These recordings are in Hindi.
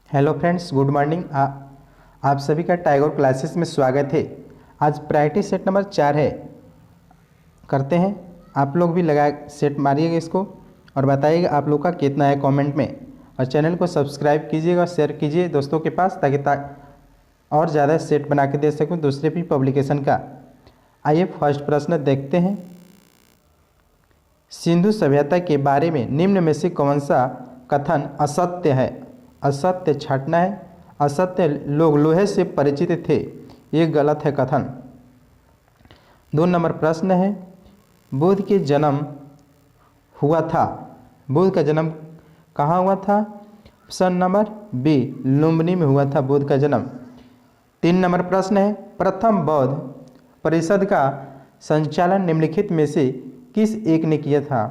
Hello friends, good morning. आप सभी का टाइगर क्लासेस में स्वागत है। आज प्रैक्टिस सेट नंबर 4 है, करते हैं। आप लोग भी लगा सेट मारिएगा इसको और बताइएगा आप लोग का कितना है कमेंट में। और चैनल को सब्सक्राइब कीजिएगा, शेयर कीजिए दोस्तों के पास ताकि और ज़्यादा सेट बना के दे सकूँ दूसरे भी पब्लिकेशन का। आइए फर्स्ट प्रश्न देखते हैं। सिंधु सभ्यता के बारे में निम्न में से कौन सा कथन असत्य है? असत्य छाटना है। असत्य लोग लोहे से परिचित थे, ये गलत है कथन। 2 नंबर प्रश्न है, बुद्ध के जन्म हुआ था। बुद्ध का जन्म कहाँ हुआ था? ऑप्शन नंबर बी, लुम्बिनी में हुआ था बुद्ध का जन्म। 3 नंबर प्रश्न है, प्रथम बौद्ध परिषद का संचालन निम्नलिखित में से किस एक ने किया था?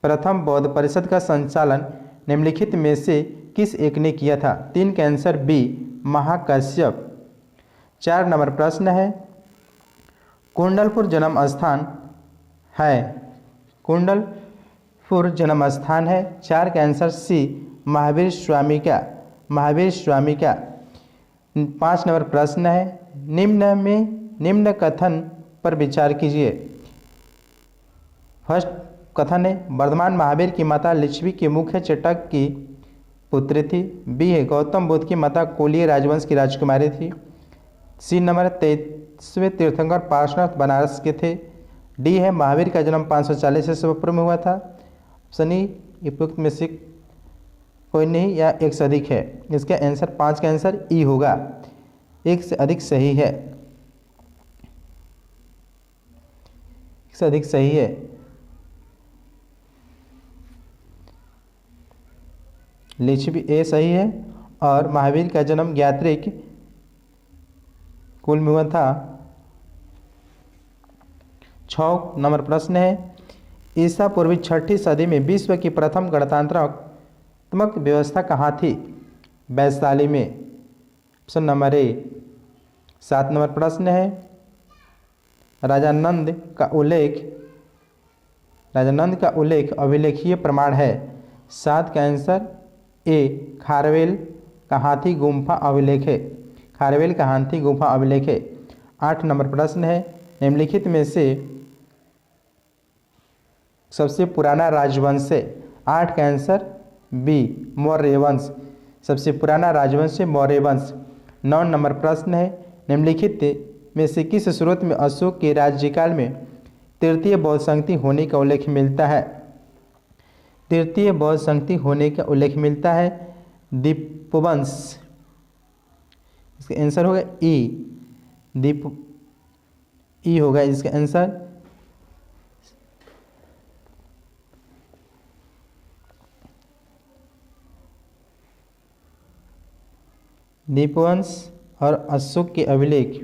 प्रथम बौद्ध परिषद का संचालन निम्नलिखित में से किस एक ने किया था? 3 का आंसर बी, महाकश्यप। 4 नंबर प्रश्न है, कुंडलपुर जन्म स्थान है। कुंडलपुर जन्म स्थान है। 4 का आंसर सी, महावीर स्वामी का। महावीर स्वामी का। 5 नंबर प्रश्न है, निम्न कथन पर विचार कीजिए। फर्स्ट कथन है, वर्धमान महावीर की माता लिच्छवी के मुख्य चटक की पुत्री थी। बी है, गौतम बुद्ध की माता कोलीय राजवंश की राजकुमारी थी। सी नंबर, 23वें तीर्थंकर पार्श्वनाथ बनारस के थे। डी है, महावीर का जन्म 540 ईस्वी पूर्व में हुआ था। ऑप्शन ई, उपयुक्त में से कोई नहीं या एक से अधिक है। इसका आंसर 5 का आंसर ई होगा, एक से अधिक सही है। एक से अधिक सही है। लिच्छवी ए सही है और महावीर का जन्म ज्ञात्रिक कुल में हुआ था। 6 नंबर प्रश्न है, ईसा पूर्वी 6ठी सदी में विश्व की प्रथम गणतंत्रात्मक व्यवस्था कहाँ थी? वैशाली में। Option number A. 7 नंबर प्रश्न है, राजानंद का उल्लेख अभिलेखीय प्रमाण है। 7 का आंसर ए, खारवेल का हाथी गुम्फा अभिलेख है। खारवेल का हाथी गुम्फा अभिलेख है। 8 नंबर प्रश्न है, निम्नलिखित में से सबसे पुराना राजवंश है। 8 का आंसर बी, मौर्य वंश। सबसे पुराना राजवंश है मौर्य वंश। 9 नंबर प्रश्न है, निम्नलिखित में से किस स्रोत में अशोक के राज्यकाल में तृतीय बौद्ध संगति होने का उल्लेख मिलता है? तृतीय बौद्ध संगति होने का उल्लेख मिलता है दीपवंश। इसका आंसर होगा ई, ई होगा इसका आंसर। दीपवंश और अशोक के अभिलेख।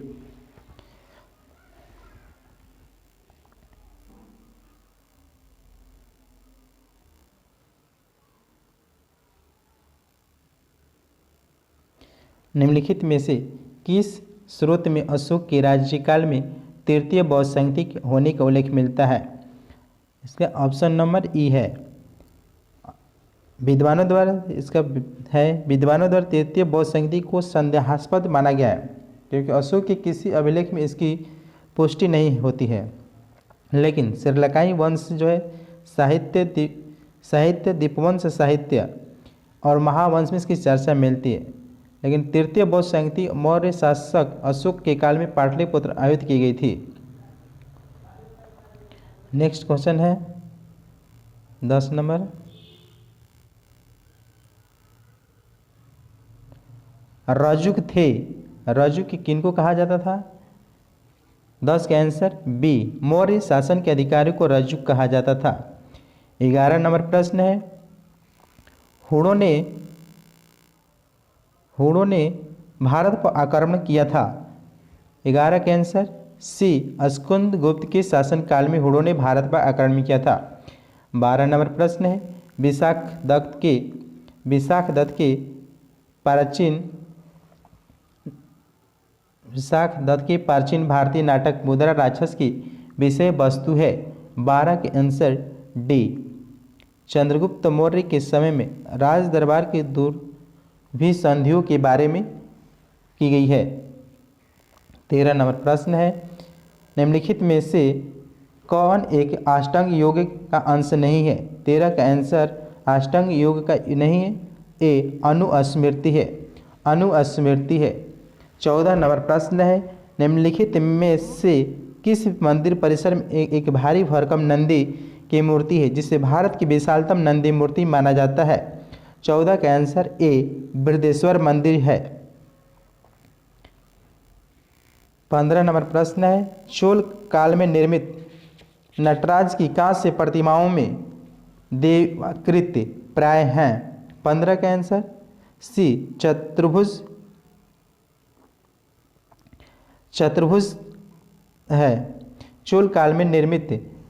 निम्नलिखित में से किस स्रोत में अशोक के राज्यकाल में तृतीय बौद्ध संगति होने का उल्लेख मिलता है? इसका ऑप्शन नंबर ई है। विद्वानों द्वारा तृतीय बौद्ध संगति को संदेहास्पद माना गया है क्योंकि अशोक के किसी अभिलेख में इसकी पुष्टि नहीं होती है। लेकिन श्रीलंकाई वंश जो है साहित्य दीपवंश साहित्य और महावंश में इसकी चर्चा मिलती है। लेकिन तृतीय बौद्ध संगति मौर्य शासक अशोक के काल में पाटलिपुत्र आयोजित की गई थी। नेक्स्ट क्वेश्चन है 10 नंबर, रजुक थे। रजुक किनको कहा जाता था? 10 का आंसर बी, मौर्य शासन के अधिकारियों को रजुक कहा जाता था। 11 नंबर प्रश्न है, हुणों ने भारत पर आक्रमण किया था। 11 का आंसर सी, स्कंद गुप्त के शासनकाल में हुणों ने भारत पर आक्रमण किया था। 12 नंबर प्रश्न है, विशाख दत्त के प्राचीन भारतीय नाटक मुद्रा राक्षस की विषय वस्तु है। 12 के आंसर डी, चंद्रगुप्त मौर्य के समय में राज दरबार के भी संधियों के बारे में की गई है। 13 नंबर प्रश्न है, निम्नलिखित में से कौन एक अष्टांग योग का अंश नहीं है? 13 का आंसर अष्टांग योग का नहीं है, ए अनुस्मृति है, अनुस्मृति है। 14 नंबर प्रश्न है, निम्नलिखित में से किस मंदिर परिसर में एक भारी भरकम नंदी की मूर्ति है जिसे भारत की विशालतम नंदी मूर्ति माना जाता है? 14 का आंसर ए बृहदेश्वर मंदिर है। 15 नंबर प्रश्न है, चोल काल में निर्मित नटराज की कांस्य प्रतिमाओं में देवाकृति प्राय हैं? 15 का आंसर सी चतुर्भुज है। चोल काल में निर्मित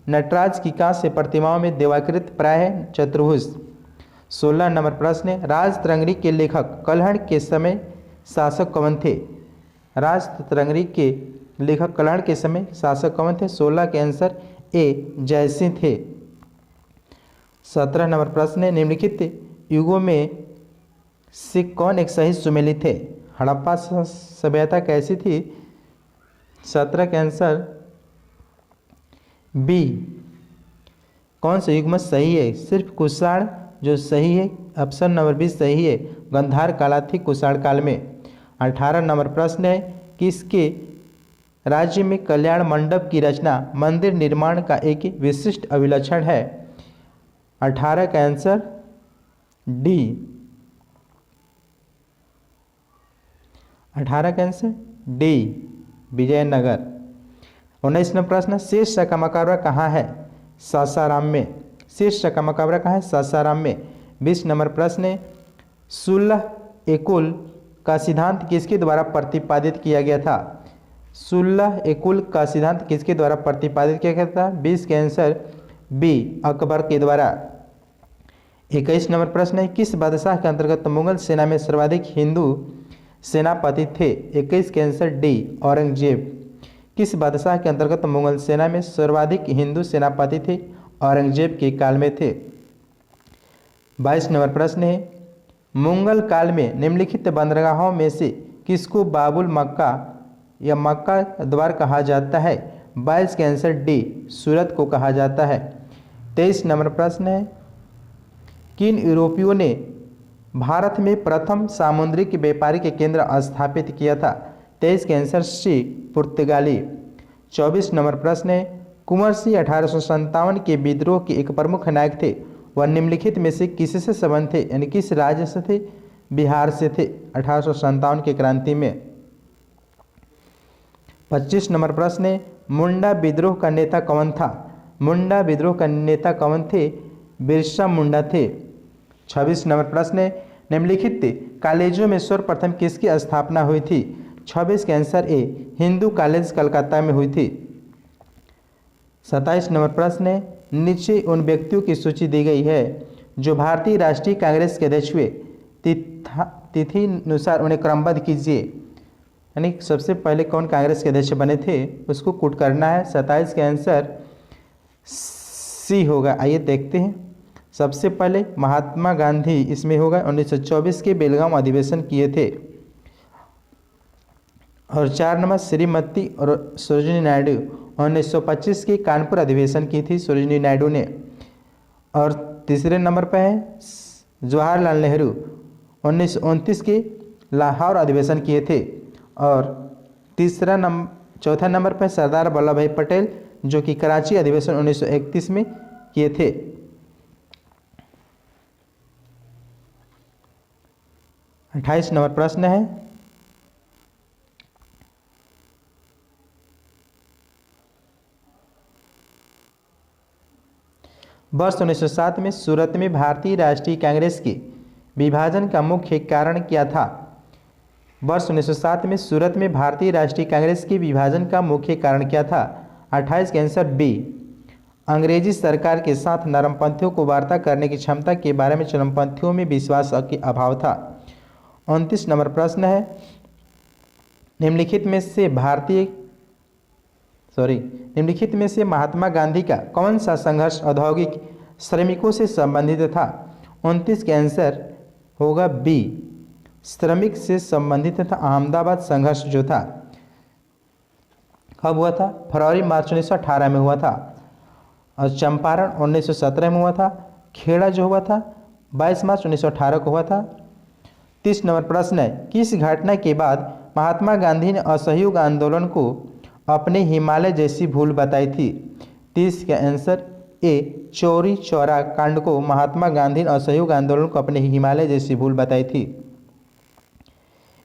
नटराज की कांस्य प्रतिमाओं में देवाकृत प्राय है चतुर्भुज। 16 नंबर प्रश्न है, राजतरंगिणी के लेखक कल्हड़ के समय शासक कौन थे? राजतरंगिणी के लेखक कल्हड़ के समय शासक कौन थे? 16 के आंसर ए जयसिंह थे। 17 नंबर प्रश्न है, निम्नलिखित युगों में से कौन एक सही सुमेलित है? हड़प्पा सभ्यता कैसी थी? 17 का आंसर बी। कौन सा युग्म सही है? सिर्फ कुषाण जो सही है, ऑप्शन नंबर बी सही है, गंधार काला थी कुषाण काल में। 18 नंबर प्रश्न है, किसके राज्य में कल्याण मंडप की रचना मंदिर निर्माण का एक विशिष्ट अभिलक्षण है? 18 का आंसर डी। 18 का आंसर डी विजयनगर। 19 नंबर प्रश्न, शीर्ष का मकबरा कहाँ है? सासाराम में। शीर्ष का मकबरा कहाँ है? सासाराम में। 20 नंबर प्रश्न है, सुलह एकुल का सिद्धांत किसके द्वारा प्रतिपादित किया गया था? सुलह एकुल का सिद्धांत किसके द्वारा प्रतिपादित किया गया था? 20 के आंसर बी अकबर के द्वारा। 21 नंबर प्रश्न है, किस बादशाह के अंतर्गत मुगल सेना में सर्वाधिक हिंदू सेनापति थे? 21 के आंसर डी औरंगजेब। किस बादशाह के अंतर्गत मुगल सेना में सर्वाधिक हिंदू सेनापति थे? औरंगजेब के काल में थे। 22 नंबर प्रश्न है, मुगल काल में निम्नलिखित बंदरगाहों में से किसको बाबुल मक्का या मक्का द्वार कहा जाता है? 22 के आंसर डी सूरत को कहा जाता है। 23 नंबर प्रश्न है, किन यूरोपियों ने भारत में प्रथम सामुद्रिक व्यापारिक केंद्र स्थापित किया था? 23 के आंसर सी पुर्तगाली। 24 नंबर प्रश्न है, कुंवर सिंह 1857 के विद्रोह के एक प्रमुख नायक थे, वह निम्नलिखित में से किससे संबंध थे? यानी किस राज्य से थे? बिहार से थे 1857 की क्रांति में। 25 नंबर प्रश्न है, मुंडा विद्रोह का नेता कौन था? मुंडा विद्रोह का नेता कौन थे? बिरसा मुंडा थे। 26 नंबर प्रश्न है, निम्नलिखित कॉलेजों में सर्वप्रथम किसकी स्थापना हुई थी? 26 के answer A Hindu college Calcutta में हुई थी। 27 नंबर प्रश्न है, नीचे उन व्यक्तियों की सूची दी गई है जो भारतीय राष्ट्रीय कांग्रेस के अध्यक्ष हुए, तिथि अनुसार उन्हें क्रमबद्ध कीजिए। यानी सबसे पहले कौन कांग्रेस के अध्यक्ष बने थे उसको कूट करना है। 27 के आंसर सी होगा। आइए देखते हैं। सबसे पहले महात्मा गांधी इसमें होगा, 1924 के बेलगाम अधिवेशन किए थे। और 4 नंबर श्रीमती और सरोजिनी नायडू 1925 की कानपुर अधिवेशन की थी सरोजिनी नायडू ने। और तीसरे नंबर पर है जवाहरलाल नेहरू 1929 के लाहौर अधिवेशन किए थे। और चौथा नंबर पर सरदार वल्लभ भाई पटेल जो कि कराची अधिवेशन 1931 में किए थे। अट्ठाईस नंबर प्रश्न है, वर्ष 1907 में सूरत में भारतीय राष्ट्रीय कांग्रेस के विभाजन का मुख्य कारण क्या था? वर्ष 1907 में सूरत में भारतीय राष्ट्रीय कांग्रेस के विभाजन का मुख्य कारण क्या था? 28 के आंसर बी अंग्रेजी सरकार के साथ नरमपंथियों को वार्ता करने की क्षमता के बारे में चरमपंथियों में विश्वास के अभाव था। 29 नंबर प्रश्न है, निम्नलिखित में से महात्मा गांधी का कौन सा संघर्ष औद्योगिक श्रमिकों से संबंधित था? 29 के आंसर होगा बी श्रमिक से संबंधित था। अहमदाबाद संघर्ष जो था कब हुआ था? फरवरी मार्च 1918 में हुआ था। और चंपारण 1917 में हुआ था। खेड़ा जो हुआ था 22 मार्च 1918 को हुआ था। 30 नंबर प्रश्न है, किस घटना के बाद महात्मा गांधी ने असहयोग आंदोलन को अपने हिमालय जैसी भूल बताई थी? 30 का आंसर ए, चौरी चौरा कांड को महात्मा गांधी ने असहयोग आंदोलन को अपने हिमालय जैसी भूल बताई थी।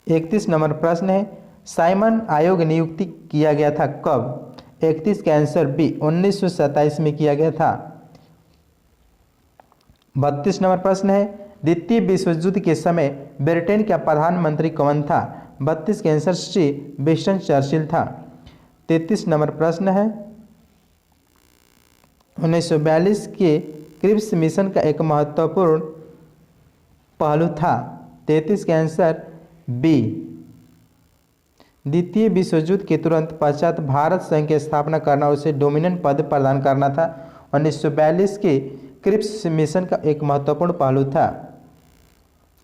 31 नंबर प्रश्न है, साइमन आयोग नियुक्ति किया गया था कब? 31 का आंसर बी, 1927 में किया गया था। 32 नंबर प्रश्न है, द्वितीय विश्व युद्ध के समय ब्रिटेन का प्रधानमंत्री कौन था? 32 का आंसर सी, विंस्टन चर्चिल था। 33 नंबर प्रश्न है, 1942 के क्रिप्स मिशन का एक महत्वपूर्ण पहलू था। 33 का आंसर बी, द्वितीय विश्व युद्ध के तुरंत पश्चात भारत संघ की स्थापना करना, उसे डोमिनियन पद प्रदान करना था। 1942 के क्रिप्स मिशन का एक महत्वपूर्ण पहलू था।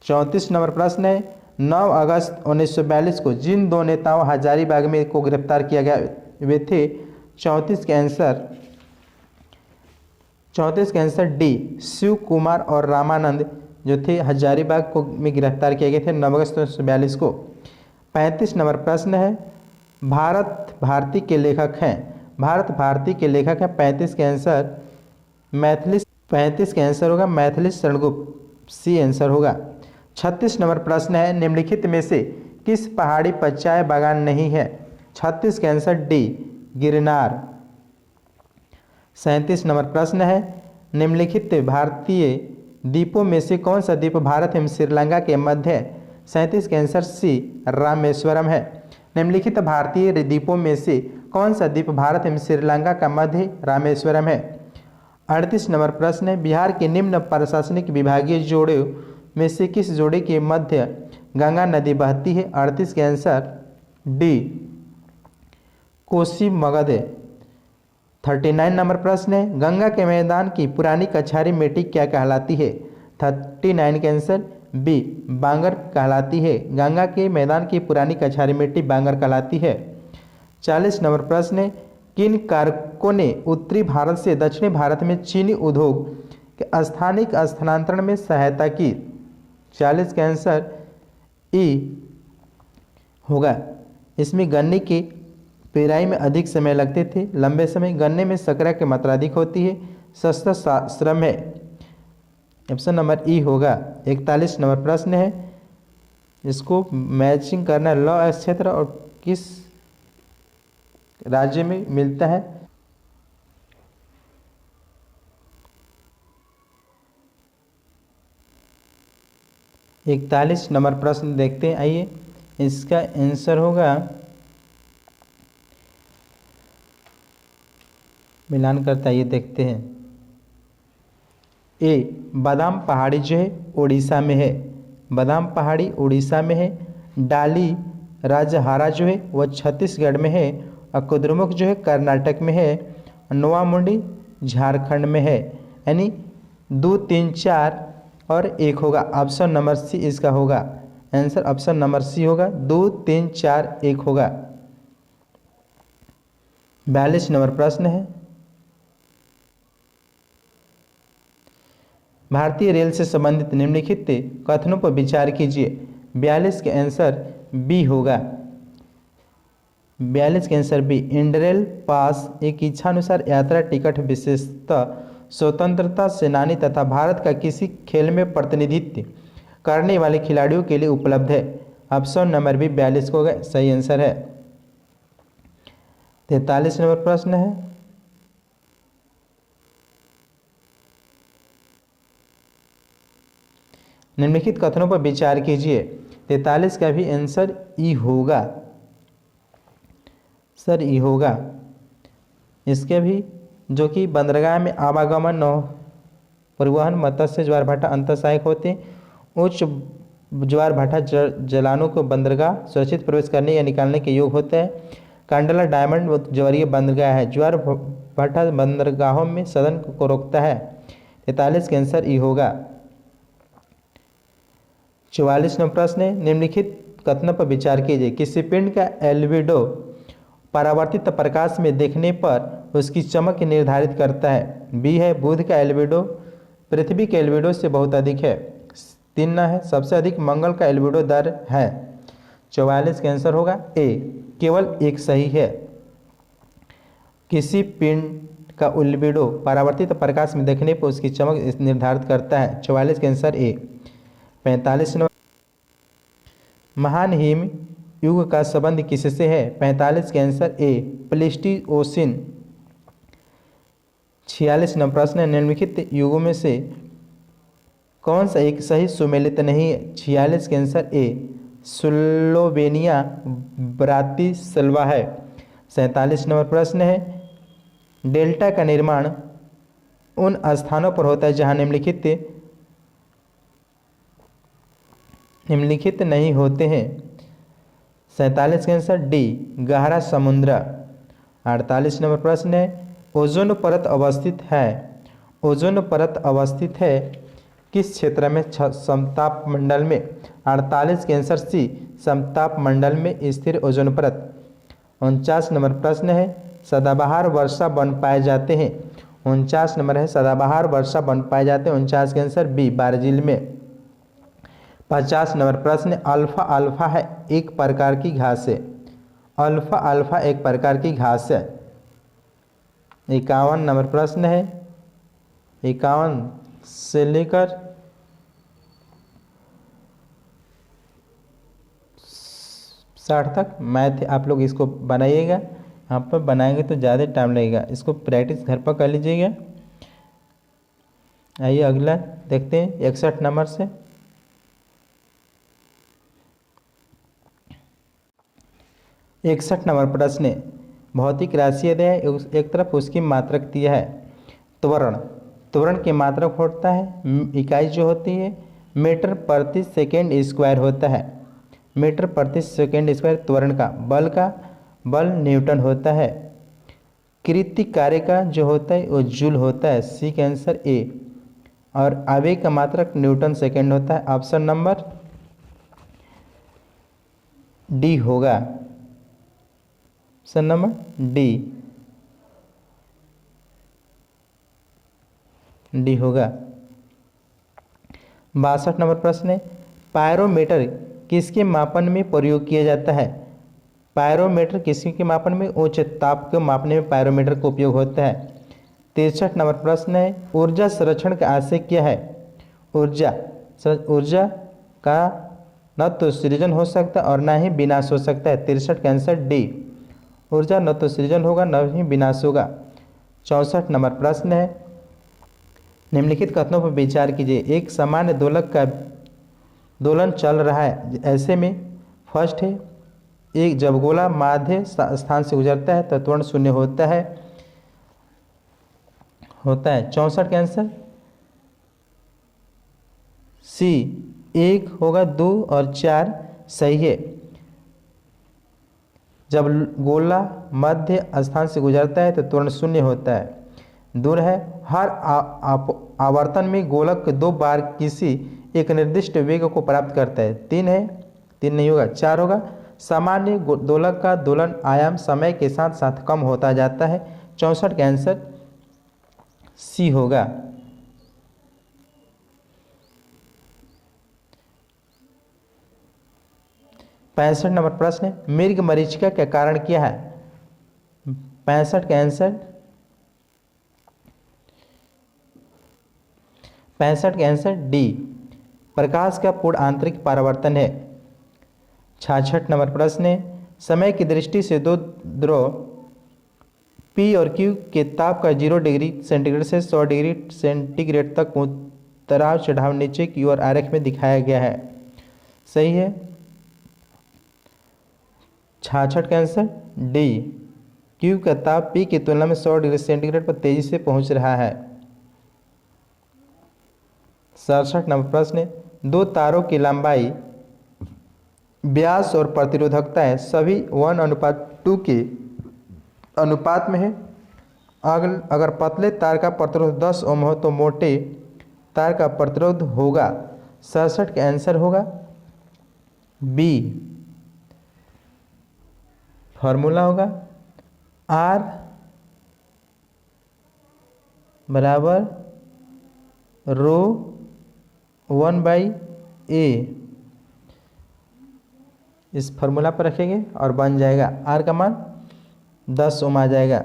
34 नंबर प्रश्न है, 9 अगस्त 1942 को जिन दो नेताओं हजारीबाग में को गिरफ्तार किया गया वे थे? 34 का आंसर डी, शिव कुमार और रामानंद जो थे हजारीबाग को में गिरफ्तार किए गए थे 9 अगस्त 1942 को। 35 नंबर प्रश्न है, भारत भारती के लेखक हैं? भारत भारती के लेखक हैं। 35 का आंसर मैथिली, 35 का आंसर होगा मैथिली शरणगुप्त, सी आंसर होगा। 36 नंबर प्रश्न है, निम्नलिखित में से किस पहाड़ी पर चाय बागान नहीं है? 36 का आंसर डी, गिरनार। 37 नंबर प्रश्न है, निम्नलिखित भारतीय द्वीपों में से कौन सा द्वीप भारत एवं श्रीलंका के मध्य है? 37 का आंसर सी, रामेश्वरम है। निम्नलिखित भारतीय द्वीपों में से कौन सा द्वीप भारत एवं श्रीलंका का मध्य रामेश्वरम है? 38 नंबर प्रश्न है, बिहार के निम्न प्रशासनिक विभागीय जोड़ों में से किस जोड़े के मध्य गंगा नदी बहती है? 38 का आंसर डी, कोसी मगध है। 39 नंबर प्रश्न है, गंगा के मैदान की पुरानी कछारी मिट्टी क्या कहलाती है? 39 का आंसर बी, बांगर कहलाती है। गंगा के मैदान की पुरानी कछारी मिट्टी बांगर कहलाती है। 40 नंबर प्रश्न है, किन कारकों ने उत्तरी भारत से दक्षिणी भारत में चीनी उद्योग के स्थानिक स्थानांतरण में सहायता की? 40 का आंसर ई होगा। इसमें गन्ने की पेराई में अधिक समय लगते थे, लंबे समय, गन्ने में शर्करा की मात्रा अधिक होती है, सस्ता श्रम है। ऑप्शन नंबर ई होगा। 41 नंबर प्रश्न है, इसको मैचिंग करना है, लौ क्षेत्र और किस राज्य में मिलता है? इकतालीस नंबर प्रश्न देखते हैं, आइए इसका आंसर होगा, मिलान करता है, ये देखते हैं। ए, बादाम पहाड़ी जो है उड़ीसा में है, बादाम पहाड़ी उड़ीसा में है। डाली राजहारा जो है वह छत्तीसगढ़ में है, और कुद्रुमुख जो है कर्नाटक में है, नोवा मुंडी झारखंड में है। यानी 2, 3, 4 और 1 होगा। ऑप्शन नंबर सी इसका होगा आंसर, ऑप्शन नंबर सी होगा, 2, 3, 4, 1 होगा। 42 नंबर प्रश्न है, भारतीय रेल से संबंधित निम्नलिखित कथनों पर विचार कीजिए। 42 के आंसर बी होगा। 42 के आंसर बी, इंडरेल पास एक इच्छानुसार यात्रा टिकट विशेषतः स्वतंत्रता सेनानी तथा भारत का किसी खेल में प्रतिनिधित्व करने वाले खिलाड़ियों के लिए उपलब्ध है। ऑप्शन नंबर बी 42 को होगा सही आंसर है। 43 नंबर प्रश्न है, निम्नलिखित कथनों पर विचार कीजिए। 43 का भी आंसर ई होगा सर, ई होगा। इसके भी जो कि बंदरगाह में आवागमन, नौ परिवहन, मत्स्य, ज्वार भाटा अंतर सहायक होते हैं। उच्च ज्वार भाटा जलानों को बंदरगाह सुरक्षित प्रवेश करने या निकालने के योग होता है। कांडला डायमंड ज्वारीय बंदरगाह है, ज्वार भाटा बंदरगाहों में सदन को रोकता है। 43 का आंसर ई होगा। 44 नंबर प्रश्न है, निम्नलिखित कथनों पर विचार कीजिए। किसी पिंड का एल्बिडो परावर्तित प्रकाश में देखने पर उसकी चमक निर्धारित करता है। बी है, बुध का एल्बिडो पृथ्वी के एल्बिडो से बहुत अधिक है। 3 है, सबसे अधिक मंगल का एल्बिडो दर है। 44 का आंसर होगा ए, केवल एक सही है। किसी पिंड का एल्बिडो परावर्तित प्रकाश में देखने पर उसकी चमक निर्धारित करता है। 44 का आंसर ए। 45 नंबर, महान हिम युग का संबंध किससे है। 45 का आंसर ए, प्लेस्टोसीन। 46 नंबर प्रश्न है, निम्नलिखित युगों में से कौन सा एक सही सुमेलित नहीं है। 46 का आंसर ए, स्लोवेनिया ब्रातिस्लावा है। 47 नंबर प्रश्न है, डेल्टा का निर्माण उन स्थानों पर होता है जहां निम्नलिखित नहीं होते हैं। 47 का आंसर डी, गहरा समुद्र। 48 नंबर प्रश्न है, ओजोन परत अवस्थित है। ओजोन परत अवस्थित है किस क्षेत्र में समताप मंडल में। 48 के आंसर सी, समताप मंडल में स्थिर ओजोन परत। 49 नंबर प्रश्न है, सदाबहार वर्षा वन पाए जाते हैं। 49 नंबर है, सदाबहार वर्षा वन पाए जाते हैं। 49 के आंसर बी, ब्राजील में। 50 नंबर प्रश्न, अल्फा अल्फा है एक प्रकार की घास है। अल्फा अल्फा एक प्रकार की घास है। 51 नंबर प्रश्न है, 51 से लेकर 60 तक मैथ आप लोग इसको बनाइएगा। यहाँ पर बनाएंगे तो ज़्यादा टाइम लगेगा, इसको प्रैक्टिस घर पर कर लीजिएगा। आइए अगला देखते हैं 61 नंबर से। 61 नंबर प्रश्न, भौतिक राशि यदि है एक तरफ उसकी मात्रक दिया है। त्वरण, त्वरण की मात्रक होता है, इकाई जो होती है मीटर प्रति सेकेंड स्क्वायर होता है। मीटर प्रति सेकेंड स्क्वायर त्वरण का बल न्यूटन होता है। कृतिक कार्य का जो होता है वो जूल होता है। सी का आंसर ए। और आवेग का मात्रक न्यूटन सेकेंड होता है। ऑप्शन नंबर डी होगा। ऑप्शन नंबर डी होगा। 62 नंबर प्रश्न है, पायरोमीटर किसके मापन में प्रयोग किया जाता है। पायरोमीटर किसके मापन में, उच्च ताप को मापने में पायरोमीटर का उपयोग होता है। 63 नंबर प्रश्न है, ऊर्जा संरक्षण का आशय क्या है। ऊर्जा का न तो सृजन हो सकता और न ही विनाश हो सकता है। 63 का आंसर डी, ऊर्जा न तो सृजन होगा न ही विनाश होगा। 64 नंबर प्रश्न है, निम्नलिखित कथनों पर विचार कीजिए। एक सामान्य दोलक का दोलन चल रहा है, ऐसे में फर्स्ट है, एक जब गोला माध्य स्थान से गुजरता है तो त्वरण शून्य होता है। 64 का आंसर सी, 1 होगा, 2 और 4 सही है। जब गोला मध्य स्थान से गुजरता है तो त्वरण शून्य होता है। दूर है, हर आवर्तन में गोलक 2 बार किसी एक निर्दिष्ट वेग को प्राप्त करता है। 3 है, 3 नहीं होगा, 4 होगा। सामान्य दोलक का दोलन आयाम समय के साथ साथ कम होता जाता है। 64 का आंसर सी होगा। पैंसठ नंबर प्रश्न है, मृग मरीचिका का कारण क्या है। 65 का आंसर डी, प्रकाश का पूर्ण आंतरिक परावर्तन है। 66 नंबर प्रश्न है, समय की दृष्टि से दो द्रव पी और क्यू के ताप का 0 डिग्री सेंटीग्रेड से 100 डिग्री सेंटीग्रेड तक उतराव चढ़ाव नीचे की ओर आरेख में दिखाया गया है। सही है। 66 का आंसर डी, क्यू का ताप पी की तुलना में 100 डिग्री सेंटीग्रेड पर तेजी से पहुंच रहा है। 67 नंबर प्रश्न है, 2 तारों की लंबाई, व्यास और प्रतिरोधकता है सभी 1:2 के अनुपात में है। अगर पतले तार का प्रतिरोध 10 ओम हो तो मोटे तार का प्रतिरोध होगा। 67 का आंसर होगा बी फॉर्मूला होगा R बराबर रो 1/A। इस फॉर्मूला पर रखेंगे और बन जाएगा R का मान 10 ओम आ जाएगा।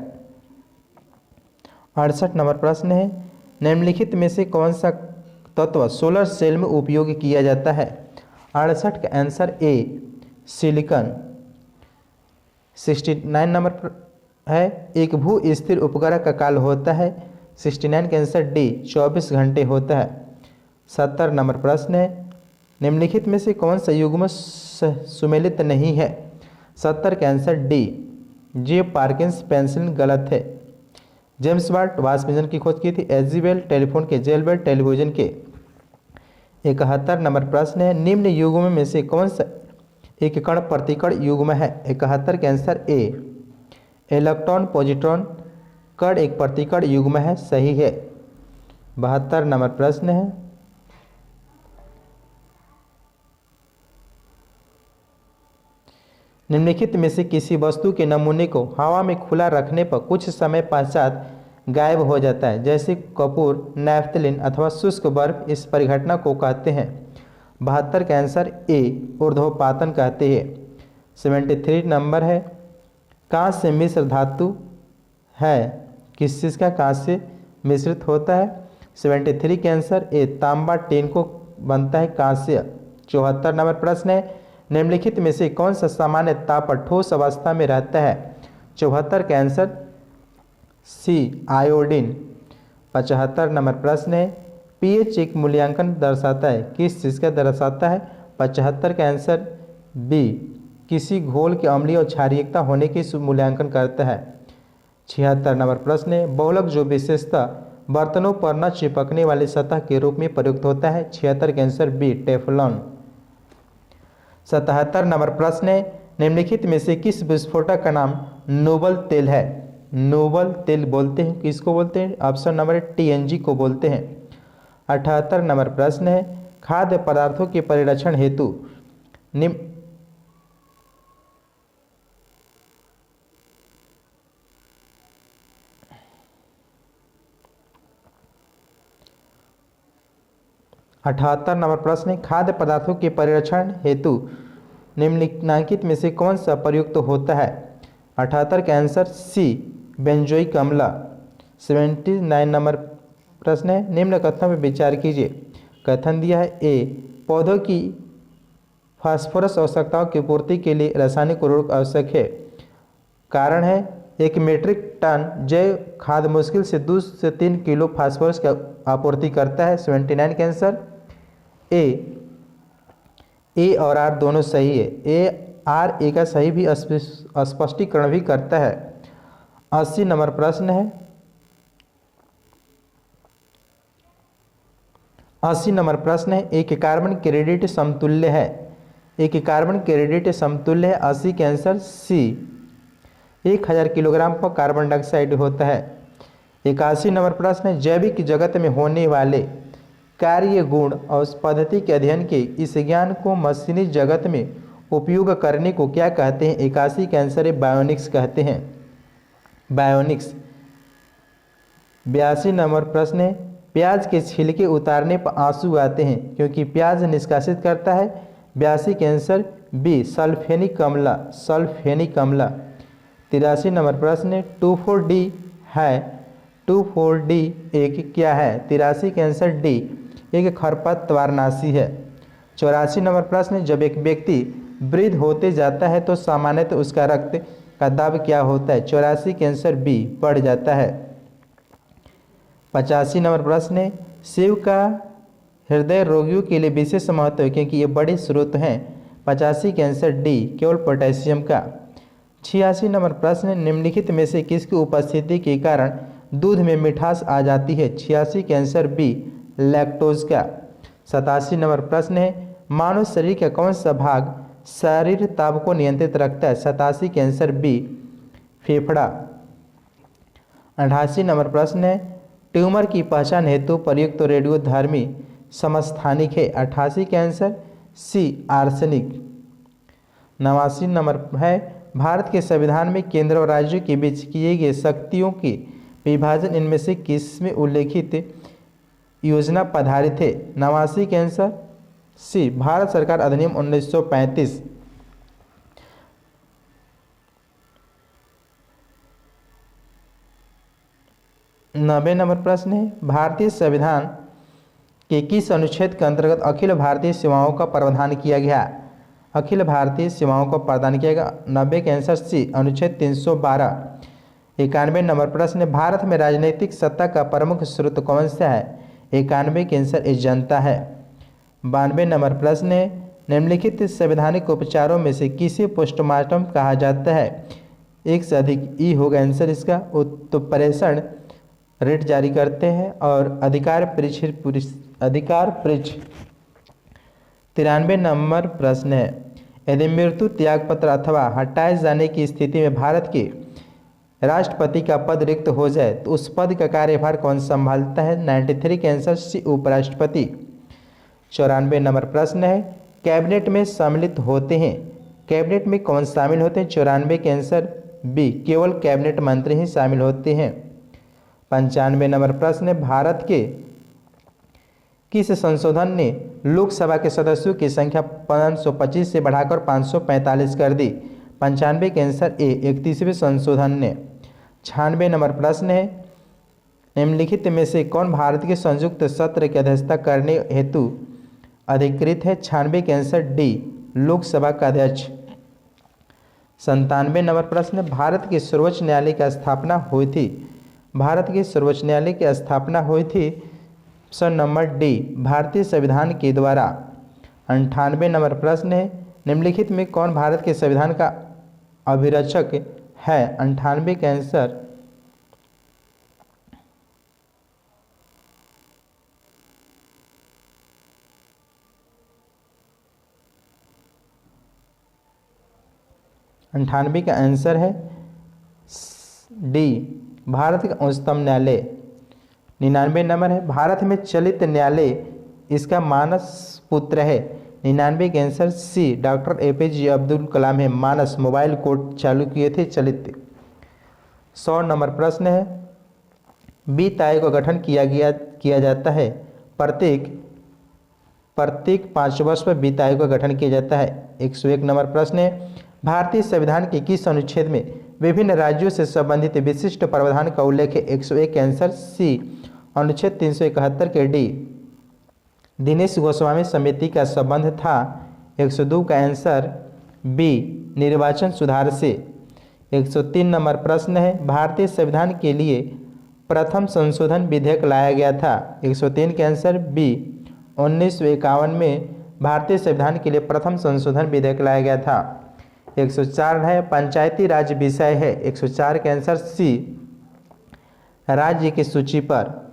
68 नंबर प्रश्न है, निम्नलिखित में से कौन सा तत्व सोलर सेल में उपयोग किया जाता है? 68 का आंसर ए सिलिकॉन। 69 नंबर पर है, एक भू स्थिर उपग्रह का काल होता है? 69 का आंसर डी 24 घंटे होता है। 70 नंबर प्रश्न है, निम्नलिखित में से कौन सा युग्म सुमेलित नहीं है? 70 का आंसर डी जे पार्किंस पेंसिलिन गलत है। जेम्स वाट वाष्प इंजन की खोज की थी? एजी बेल टेलीफोन के, जेल बेल टेलीविजन के। 71 नंबर प्रश्न है, निम्न युग्म में से कौन सा एक कण प्रतिकण युग्म है? 71 का आंसर ए इलेक्ट्रॉन पॉजिट्रॉन कण एक प्रतिकण युग्म है, सही है। 72 नंबर प्रश्न है, निम्नलिखित में से किसी वस्तु के नमूने को हवा में खुला रखने पर कुछ समय पश्चात गायब हो जाता है, जैसे कपूर, नैफ्थलीन अथवा शुष्क बर्फ? इस परिघटना को कहते हैं? 72 का आंसर ए ऊर्ध्वपातन कहते हैं। 73 नंबर है, कांस्य मिश्र धातु है? किस चीज़ का कांस्य मिश्रित होता है? 73 का आंसर ए तांबा टेन को बनता है कांस्य। 74 नंबर प्रश्न है, निम्नलिखित में से कौन सा सामान्य ताप पर ठोस अवस्था में रहता है? 74 का आंसर सी आयोडीन। 75 नंबर प्रश्न है, पीएच एक मूल्यांकन दर्शाता है? किस चीज़ का दर्शाता है? 75 का आंसर बी किसी घोल के अम्लीय और क्षारीयता होने की मूल्यांकन करता है। 76 नंबर प्रश्न है, बहुलक जो विशेषता बर्तनों पर न चिपकने वाली सतह के रूप में प्रयुक्त होता है? 76 का आंसर बी टेफलॉन। 77 नंबर प्रश्न है, निम्नलिखित में से किस विस्फोटक का नाम नोबल तेल है? नोबल तेल बोलते हैं, किसको बोलते हैं? ऑप्शन नंबर टीएनजी को बोलते हैं। 78 नंबर प्रश्न है, खाद्य पदार्थों के परिरक्षण हेतु निम्न 78 नंबर प्रश्न है, खाद्य पदार्थों के परिरक्षण हेतु निम्नलिखित में से कौन सा प्रयुक्त होता है? 78 का आंसर सी बेंजोइक अम्ल। 79 नंबर प्रश्न है, निम्न कथनों पर विचार कीजिए। कथन दिया है ए पौधों की फास्फोरस आवश्यकताओं की पूर्ति के लिए रासायनिक उर्वरक आवश्यक है। कारण है, 1 मीट्रिक टन जैव खाद्य मुश्किल से 2 से 3 किलो फास्फोरस की आपूर्ति करता है। 79 का आंसर ए और आर दोनों सही है। ए का सही भी स्पष्टीकरण भी करता है। 80 नंबर प्रश्न है, 80 नंबर प्रश्न है, एक कार्बन क्रेडिट समतुल्य है? एक कार्बन क्रेडिट समतुल्य है? 80 के आंसर सी 1000 किलोग्राम पर कार्बन डाइऑक्साइड होता है। 81 नंबर प्रश्न है, जैविक जगत में होने वाले कार्य गुण और पद्धति के अध्ययन के इस ज्ञान को मशीनी जगत में उपयोग करने को क्या कहते हैं? 81 का आंसर है बायोनिक्स कहते हैं। बायोनिक्स। 82 नंबर प्रश्न है, प्याज के छिलके उतारने पर आंसू आते हैं क्योंकि प्याज निष्कासित करता है? 82 के आंसर बी सल्फेनिक अम्ल। सल्फेनिक अम्ल। 83 नंबर प्रश्न है, 2,4-D है? 2,4-D एक क्या है? 83 के आंसर डी एक खरपतवारनाशी है। 84 नंबर प्रश्न है, जब एक व्यक्ति वृद्ध होते जाता है तो सामान्यतः उसका रक्त का दाब क्या होता है? 84 के आंसर बी बढ़ जाता है। 85 नंबर प्रश्न है, सेब का हृदय रोगियों के लिए विशेष महत्व है क्योंकि ये बड़े स्रोत हैं? 85 के आंसर डी केवल पोटेशियम का। 86 नंबर प्रश्न है, निम्नलिखित में से किसकी उपस्थिति के कारण दूध में मिठास आ जाती है? 86 के आंसर बी लैक्टोज का। 87 नंबर प्रश्न है, मानव शरीर का कौन सा भाग शरीर ताप को नियंत्रित रखता है? 87 के आंसर बी फेफड़ा। 88 नंबर प्रश्न है, ट्यूमर की पहचान हेतु प्रयुक्त रेडियोधर्मी समस्थानिक है? 88 के आंसर सी आर्सेनिक। 89 नंबर है भारत के संविधान में केंद्र और राज्यों के बीच किए गए शक्तियों के विभाजन इनमें से किस में उल्लेखित योजना पधारित है। 89 के आंसर सी भारत सरकार अधिनियम 1935। 90 नंबर प्रश्न है भारतीय संविधान के किस अनुच्छेद के अंतर्गत अखिल भारतीय सेवाओं का प्रावधान किया गया। अखिल भारतीय सेवाओं का प्रावधान किया गया 90 के आंसर सी अनुच्छेद 312। 91 नंबर प्रश्न है भारत में राजनीतिक सत्ता का प्रमुख स्रोत कौन सा है। 91 के आंसर इस जनता है। 92 नंबर प्रश्न है निम्नलिखित संवैधानिक उपचारों में से किसे पोस्टमार्टम कहा जाता है। एक से अधिक ई होगा आंसर इसका। उत्प्रेषण रेट जारी करते हैं और अधिकार परीक्ष 93 नंबर प्रश्न है यदि मृत्यु त्यागपत्र अथवा हटाए जाने की स्थिति में भारत के राष्ट्रपति का पद रिक्त हो जाए तो उस पद का कार्यभार कौन संभालता है। 93 के आंसर सी उपराष्ट्रपति। 94 नंबर प्रश्न है कैबिनेट में सम्मिलित होते हैं। कैबिनेट में कौन शामिल होते हैं। 94 के आंसर बी केवल कैबिनेट मंत्री ही शामिल होते हैं। 95 नंबर प्रश्न है भारत के किस संशोधन ने लोकसभा के सदस्यों की संख्या 525 से बढ़ाकर 545 कर दी। 95 के आंसर ए 31वें संशोधन ने। 96 नंबर प्रश्न है निम्नलिखित में से कौन भारत के संयुक्त सत्र की अध्यक्षता करने हेतु अधिकृत है। 96 के आंसर डी लोकसभा का अध्यक्ष। 97 नंबर प्रश्न भारत के सर्वोच्च न्यायालय की स्थापना हुई थी। भारत के सर्वोच्च न्यायालय की स्थापना हुई थी ऑप्शन नंबर डी भारतीय संविधान के द्वारा। 98 नंबर प्रश्न है निम्नलिखित में कौन भारत के संविधान का अभिरक्षक है। 98 के आंसर का आंसर है डी भारत का उच्चतम न्यायालय। 99 नंबर है भारत में चलित न्यायालय इसका मानस पुत्र है। 99 के answer C doctor APJ Abdul Kalam है। मानस मोबाइल कोर्ट चालू किए थे चलित। 100 नंबर प्रश्न है वित्त आयोग का गठन किया जाता है प्रत्येक 5 वर्ष पर वित्त आयोग का गठन किया जाता है। 101 नंबर प्रश्न है भारतीय संविधान के किस अनुच्छेद में विभिन्न राज्यों से संबंधित विशिष्ट प्रावधान का उल्लेख है। 101 के आंसर सी अनुच्छेद 371 के डी दिनेश गोस्वामी समिति का संबंध था। 102 का आंसर बी निर्वाचन सुधार से। 103 नंबर प्रश्न है भारतीय संविधान के लिए प्रथम संशोधन विधेयक लाया गया था। 103 के आंसर बी 1951 में भारतीय संविधान के लिए प्रथम संशोधन विधेयक लाया गया था। 104 है पंचायती राज विषय है। 104 के आंसर सी राज्य की सूची पर।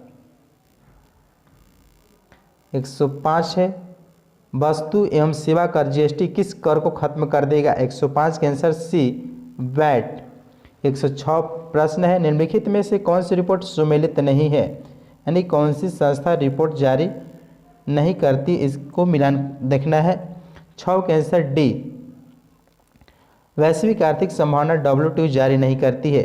105 है वस्तु एवं सेवा कर GST किस कर को खत्म कर देगा। 105 के आंसर सी वैट। 106 प्रश्न है निम्नलिखित में से कौन सी रिपोर्ट सुमेलित नहीं है यानी कौन सी संस्था रिपोर्ट जारी नहीं करती। इसको मिलान देखना है। 6 के आंसर डी वैश्विक आर्थिक संभावना WTO जारी नहीं करती है।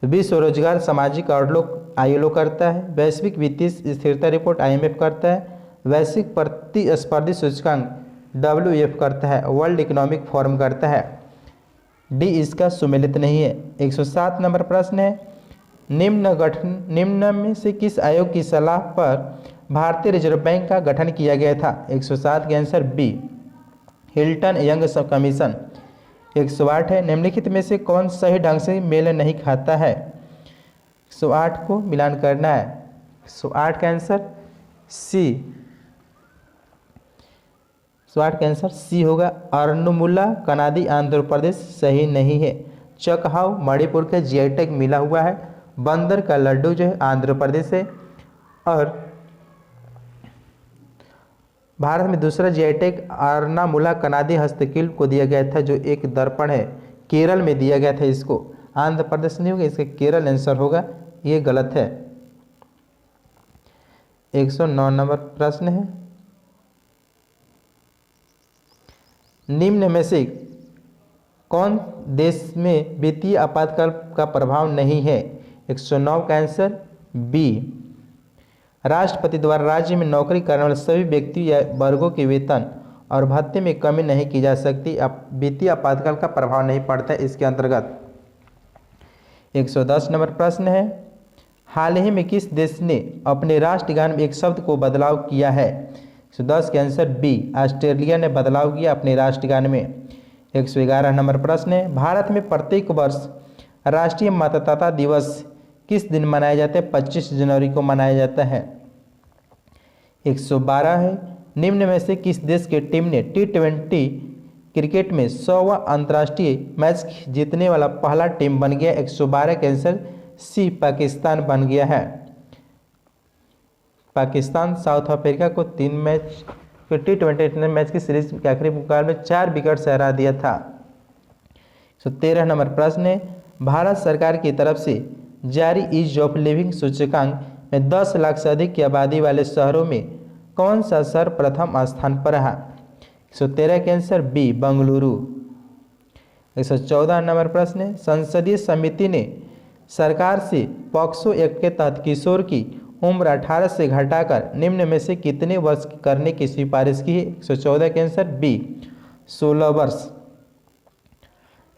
विश्व रोजगार सामाजिक आउटलुक ILO करता है। वैश्विक वित्तीय स्थिरता रिपोर्ट IMF करता है। वैश्विक प्रतिस्पर्धी सूचकांक WEF करता है। वर्ल्ड इकोनॉमिक फोरम करता है। डी इसका सुमेलित नहीं है। 107 नंबर प्रश्न है निम्न में से किस आयोग की सलाह पर भारतीय रिजर्व बैंक का गठन किया गया था। 107 के answer B Hilton Young commission. 108 है निम्नलिखित में से कौन सही ढंग से मेल नहीं खाता है। 108 को मिलान करना है। 108 का आंसर सी 108 का आंसर सी होगा अर्नमुला कनाडी आंध्र प्रदेश सही नहीं है। चकहाव मणिपुर के GI टैग मिला हुआ है। बंदर का लड्डू जो है आंध्र प्रदेश है। और भारत में दूसरा GI टैग अर्नामुला कनाडी हस्तशिल्प को दिया गया था जो एक दर्पण है केरल में दिया गया था। इसको आंध्र प्रदेश नहीं होगा इसका केरल आंसर होगा ये गलत है। 109 नंबर प्रश्न है निम्न में से कौन देश में वित्तीय आपातकाल का प्रभाव नहीं है? 109 का आंसर बी। राष्ट्रपति द्वारा राज्य में नौकरी करने वाले सभी व्यक्तियों या वर्गों के वेतन और भत्ते में कमी नहीं की जा सकती। अब वित्तीय आपातकाल का प्रभाव नहीं पड़ता है इसके अंतर्गत। 110 नंबर प्रश्न है, हाल ही में किस देश ने अपने राष्ट्रगान में एक शब्द को बदलाव किया है? 110 के आंसर बी। ऑस्ट्रेलिया ने बदलाव किया अपने राष्ट्रगान में। 111 नंबर प्रश्न है, भारत में प्रत्येक वर्ष राष्ट्रीय मतदाता दिवस किस दिन मनाया जाता है? 25 जनवरी को मनाया जाता है। 112 है, निम्न में से किस देश की टीम ने T20 क्रिकेट में 100वां अंतर्राष्ट्रीय मैच जीतने वाला पहला टीम बन गया? 112 के आंसर सी, पाकिस्तान बन गया है। पाकिस्तान साउथ अफ्रीका को 3 मैच T20 इंटरनेशनल मैच की सीरीज के आखिरी मुकाबले में 4 विकेट से हरा दिया था। 113 नंबर प्रश्न है, भारत सरकार की तरफ से जारी ईज ऑफ लिविंग सूचकांक में 10 लाख से अधिक की आबादी वाले शहरों में कौन सा शहर प्रथम स्थान पर रहा? 113 के आंसर बी, बंगलुरु। 114 नंबर प्रश्न है, संसदीय समिति ने सरकार से पॉक्सो एक्ट के तहत किशोर की उम्र 18 से घटाकर निम्न में से कितने वर्ष करने की सिफारिश की है? 114 के आंसर बी, 16 वर्ष।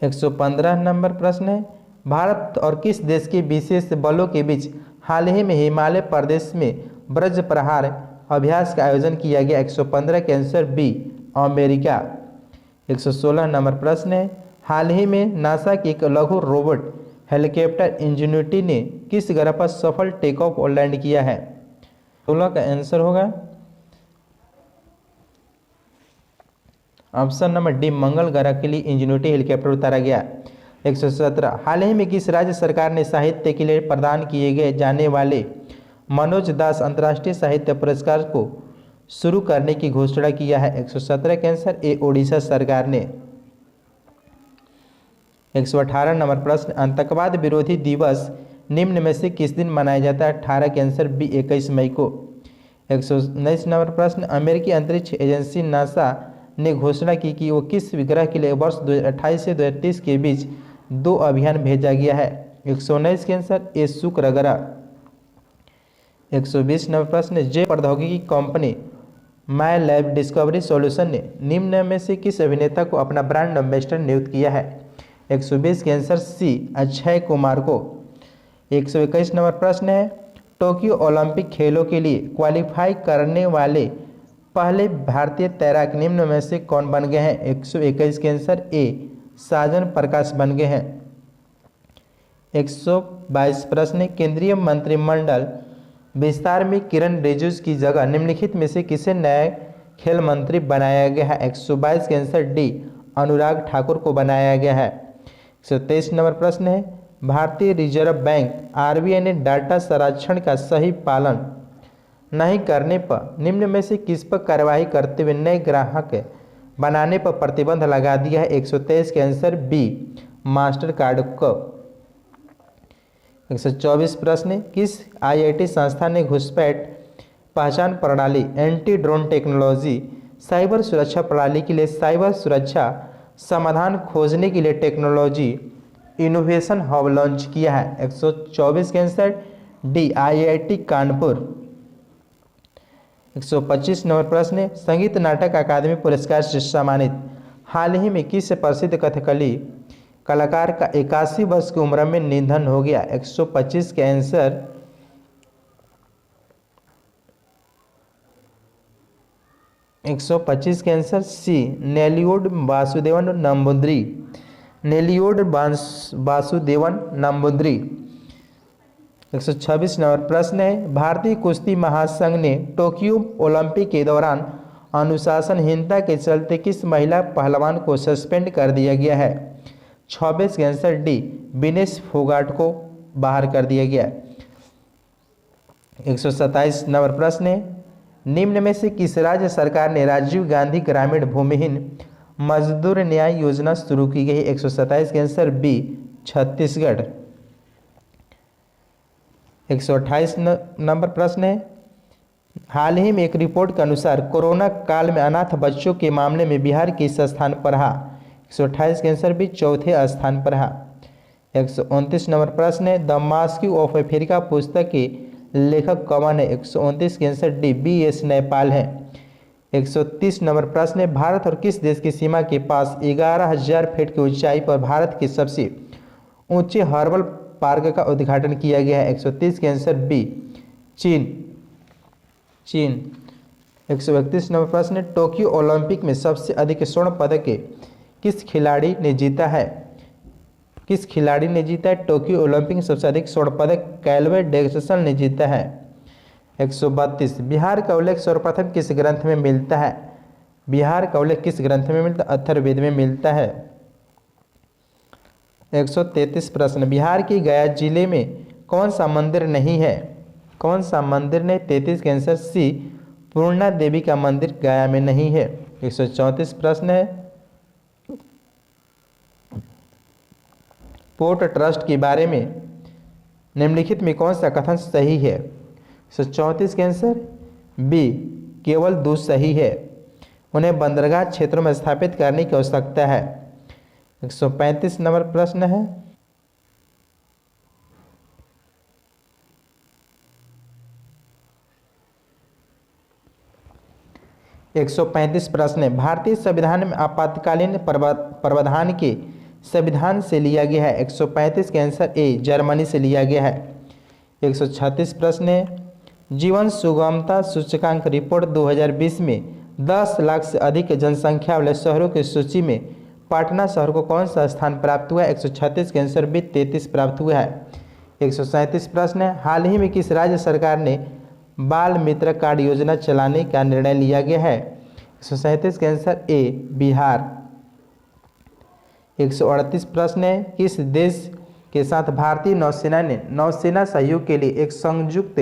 115 नंबर प्रश्न है, भारत और किस देश के विशेष बलों के बीच हाल ही में हिमालय प्रदेश में ब्रज प्रहार अभ्यास का आयोजन किया गया? 115 के आंसर बी, अमेरिका। 116 नंबर प्रश्न है, हाल ही में नासा की एक लघु रोबोट हेलीकॉप्टर इंजेन्युटी ने किस ग्रह पर सफल टेक ऑफ और लैंड किया है? 16 का आंसर होगा ऑप्शन नंबर डी, मंगल ग्रह के लिए इंजेन्युटी हेलीकॉप्टर उतारा गया। 117, हाल ही में किस राज्य सरकार ने साहित्य के लिए प्रदान किए गए जाने वाले मनोज दास अंतर्राष्ट्रीय साहित्य पुरस्कार को शुरू करने की घोषणा किया है? 117 के आंसर ए, ओडिशा सरकार ने। 118 नंबर प्रश्न, आतंकवाद विरोधी दिवस निम्न में से किस दिन मनाया जाता है? 18 के आंसर बी, 21 मई को। 119 नंबर प्रश्न, अमेरिकी अंतरिक्ष एजेंसी नासा ने घोषणा की कि वो किस ग्रह के लिए वर्ष 2028 से 2030 के बीच 2 अभियान भेजा गया है? 119 के आंसर ए, शुक्र ग्रह। 120 नंबर प्रश्न, जैव प्रौद्योगिकी कंपनी माई लैब डिस्कवरी सॉल्यूशन ने निम्न में से किस अभिनेता को अपना ब्रांड एम्बेसडर नियुक्त किया है? 120 के आंसर सी, अक्षय कुमार को। 121 नंबर प्रश्न है, टोक्यो ओलंपिक खेलों के लिए क्वालिफाई करने वाले पहले भारतीय तैराक निम्न में से कौन बन गए हैं? 121 के आंसर ए, साजन प्रकाश बन गए हैं। 122 प्रश्न, केंद्रीय मंत्रिमंडल विस्तार में किरण रिजिजू की जगह निम्नलिखित में से किसे नया खेल मंत्री बनाया गया है? 122 के आंसर डी, अनुराग ठाकुर को बनाया गया है। 123 नंबर प्रश्न है, भारतीय रिजर्व बैंक आरबीआई ने डाटा संरक्षण का सही पालन नहीं करने पर निम्न में से किस पर कार्रवाई करते हुए नए ग्राहक बनाने पर प्रतिबंध लगा दिया है? 123 के आंसर बी, मास्टर कार्ड को। 124 प्रश्न, किस आईआईटी संस्था ने घुसपैठ पहचान प्रणाली, एंटी ड्रोन टेक्नोलॉजी, साइबर सुरक्षा प्रणाली के लिए साइबर सुरक्षा समाधान खोजने के लिए टेक्नोलॉजी इनोवेशन हब लॉन्च किया है? 124 के answer D, IIT Kanpur. 125 number प्रश्न, संगीत नाटक अकादमी पुरस्कार से सम्मानित हाल ही में किस प्रसिद्ध कथकली कलाकार का 81 वर्ष की उम्र में निधन हो गया? 125 के आंसर 125 के answer C, Nelliyode Vasudevan Namboodiri. Nelliyode Vasudevan Namboodiri. 126 number प्रश्न है, भारतीय कुश्ती महासंघ ने टोक्यो ओलंपिक के दौरान अनुशासनहीनता के चलते किस महिला पहलवान को सस्पेंड कर दिया गया है? 26 के आंसर डी, विनेश फोगाट को बाहर कर दिया गया। 127 नंबर प्रश्न है, निम्न में से किस राज्य सरकार ने राजीव गांधी ग्रामीण भूमिहीन मजदूर न्याय योजना शुरू की गई? 127 के आंसर बी, छत्तीसगढ़। 128 नंबर प्रश्न है, हाल ही में एक रिपोर्ट के अनुसार कोरोना काल में अनाथ बच्चों के मामले में बिहार किस स्थान पर रहा? 128 के आंसर भी चौथे स्थान पर रहा। 129 नंबर प्रश्न है, द मास्क्यू ऑफ अफ्रीका पुस्तक के लेखक कौन है? 129 के आंसर डी B.S. नैपाल है। 130 नंबर प्रश्न है, भारत और किस देश की सीमा के पास 11,000 फीट की ऊंचाई पर भारत के सबसे ऊंचे हर्बल पार्क का उद्घाटन किया गया है? 130 के आंसर बी चीन। 131 नंबर प्रश्न है, टोक्यो ओलंपिक में सबसे अधिक स्वर्ण पदक किस खिलाड़ी ने जीता है? किस खिलाड़ी ने जीता है टोक्यो ओलंपिक में सबसे अधिक स्वर्ण पदक? कैल्वे डेक्सन ने जीता है। 132 बिहार का उल्लेख सर्वप्रथम किस ग्रंथ में मिलता है? बिहार का उल्लेख किस ग्रंथ में मिलता है? अथर्ववेद में मिलता है। 133 प्रश्न, बिहार के गया जिले में कौन सा मंदिर नहीं है? कौन सा मंदिर नहीं? 33 के आंसर सी पूर्णा देवी का मंदिर गया में नहीं है। 134 प्रश्न है, पोर्ट ट्रस्ट के बारे में निम्नलिखित में कौन सा कथन सही है? 134 के आंसर बी केवल 2 सही है। उन्हें बंदरगाह क्षेत्रों में स्थापित करने की आवश्यकता है। 135 नंबर प्रश्न है, प्रश्न है, भारतीय संविधान में आपातकालीन प्रावधान के संविधान से लिया गया है? 135 के आंसर ए जर्मनी से लिया गया है। 136 प्रश्न है, जीवन सुगमता सूचकांक रिपोर्ट 2020 में 10 लाख से अधिक जनसंख्या वाले शहरों की सूची में पटना शहर को कौन सा स्थान प्राप्त हुआ है? 136 के आंसर बी 33 प्राप्त हुआ है। 137 प्रश्न है, हाल ही में किस राज्य सरकार ने बाल मित्र कार्ड योजना चलाने का निर्णय लिया गया है? 137 के आंसर ए बिहार। 138 प्रश्न है, किस देश के साथ भारतीय नौसेना ने नौसेना सहयोग के लिए एक संयुक्त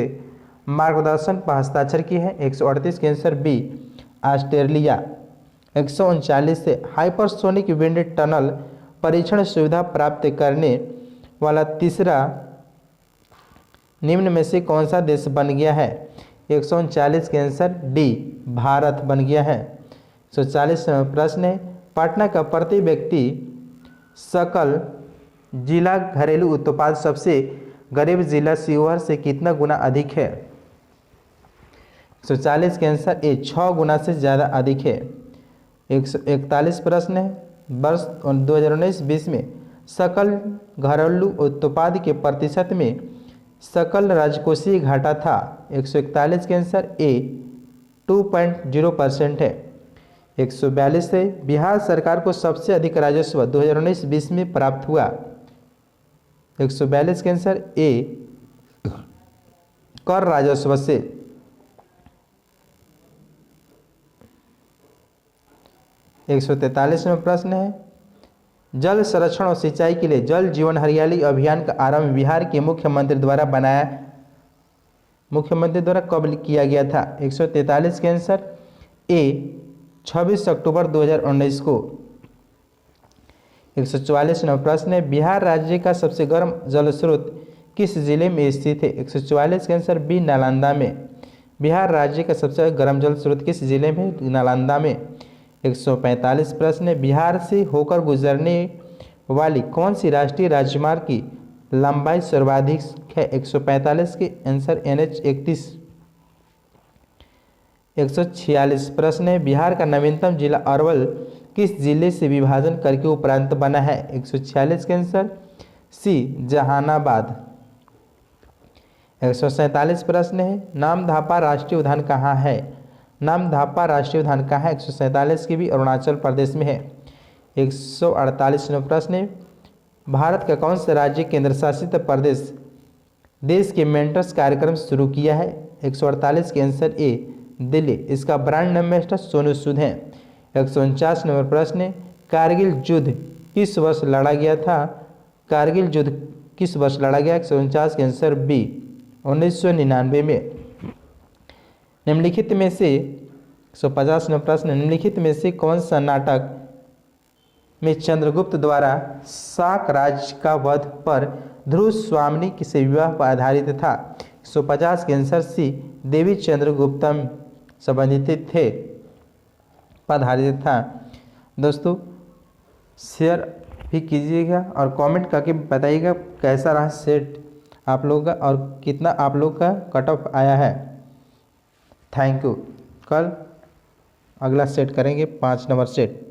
मार्गदर्शन पर हस्ताक्षर किए हैं? 138 के आंसर बी ऑस्ट्रेलिया। 139 से हाइपरसोनिक विंड टनल परीक्षण सुविधा प्राप्त करने वाला तीसरा निम्न में से कौन सा देश बन गया है? 139 के आंसर डी भारत बन गया है। 140 प्रश्न है, पटना का प्रति व्यक्ति सकल जिला घरेलू उत्पाद सबसे गरीब जिला शिवहर से कितना गुना अधिक है? 140 के आंसर ए 6 गुना से ज़्यादा अधिक है। 141 प्रश्न है, वर्ष 2019-20 में सकल घरेलू उत्पाद के प्रतिशत में सकल राजकोषीय घाटा था? 141 के आंसर ए 2.0% है। 142 से बिहार सरकार को सबसे अधिक राजस्व 2019-20 में प्राप्त हुआ? 142 के आंसर ए कर राजस्व से। 143 में प्रश्न है, जल संरक्षण और सिंचाई के लिए जल जीवन हरियाली अभियान का आरंभ बिहार के मुख्यमंत्री द्वारा कब किया गया था? 143 के आंसर ए 26 अक्टूबर 2019 को। 144 नंबर प्रश्न है, बिहार राज्य का सबसे गर्म जल स्रोत किस जिले में स्थित है? 144 के आंसर बी नालंदा में। बिहार राज्य का सबसे गर्म जल स्रोत किस जिले में? नालंदा में। 145 प्रश्न है, बिहार से होकर गुजरने वाली कौन सी राष्ट्रीय राजमार्ग की लंबाई सर्वाधिक है? 145 के आंसर NH 31। 146 प्रश्न है, बिहार का नवीनतम जिला अरवल किस जिले से विभाजन करके उपरांत बना है? 146 के आंसर सी जहानाबाद। 147 प्रश्न है, नामधापा राष्ट्रीय उद्यान कहाँ है? नामधापा राष्ट्रीय उद्यान कहाँ है? 147 की भी अरुणाचल प्रदेश में है। 148 नंबर प्रश्न है, भारत का कौन सा राज्य केंद्र शासित प्रदेश देश के मेंटर्स कार्यक्रम शुरू किया है? 148 के आंसर ए दिल्ली। इसका ब्रांड एम्बेसडर सोनू सूद हैं। 149 नंबर प्रश्न है, कारगिल युद्ध किस वर्ष लड़ा गया था? कारगिल युद्ध किस वर्ष लड़ा गया? 149 के आंसर बी 1999 में। निम्नलिखित में से 150 नंबर प्रश्न, निम्नलिखित में से कौन सा नाटक में चंद्रगुप्त द्वारा शाक राज्य का वध पर ध्रुव स्वामिनी से विवाह पर आधारित था? 150 के आंसर सी देवी चंद्रगुप्तम संबंधित थे पद आधारित था। दोस्तों शेयर भी कीजिएगा और कमेंट करके बताइएगा कैसा रहा सेट आप लोगों का और कितना आप लोग का कट ऑफ आया है। Thank you. कल अगला सेट करेंगे 5 नंबर सेट।